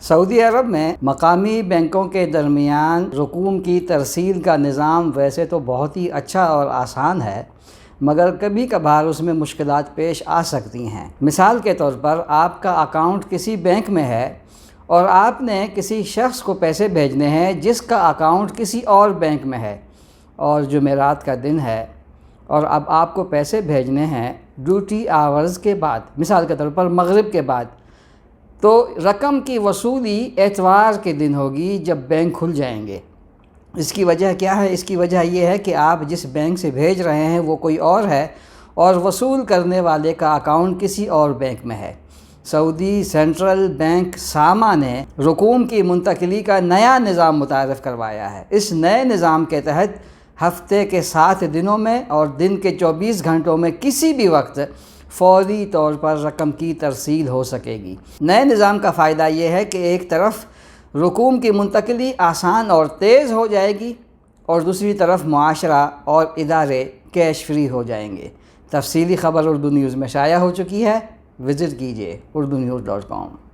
سعودی عرب میں مقامی بینکوں کے درمیان رقوم کی ترسیل کا نظام ویسے تو بہت ہی اچھا اور آسان ہے، مگر کبھی کبھار اس میں مشکلات پیش آ سکتی ہیں۔ مثال کے طور پر آپ کا اکاؤنٹ کسی بینک میں ہے اور آپ نے کسی شخص کو پیسے بھیجنے ہیں جس کا اکاؤنٹ کسی اور بینک میں ہے، اور جمعرات کا دن ہے اور اب آپ کو پیسے بھیجنے ہیں ڈیوٹی آورز کے بعد، مثال کے طور پر مغرب کے بعد، تو رقم کی وصولی اتوار کے دن ہوگی جب بینک کھل جائیں گے۔ اس کی وجہ کیا ہے؟ اس کی وجہ یہ ہے کہ آپ جس بینک سے بھیج رہے ہیں وہ کوئی اور ہے اور وصول کرنے والے کا اکاؤنٹ کسی اور بینک میں ہے۔ سعودی سینٹرل بینک ساما نے رقوم کی منتقلی کا نیا نظام متعارف کروایا ہے۔ اس نئے نظام کے تحت ہفتے کے 7 دنوں میں اور دن کے 24 گھنٹوں میں کسی بھی وقت فوری طور پر رقم کی ترسیل ہو سکے گی۔ نئے نظام کا فائدہ یہ ہے کہ ایک طرف رقوم کی منتقلی آسان اور تیز ہو جائے گی اور دوسری طرف معاشرہ اور ادارے کیش فری ہو جائیں گے۔ تفصیلی خبر اردو نیوز میں شائع ہو چکی ہے، وزٹ کیجئے urdunews.com۔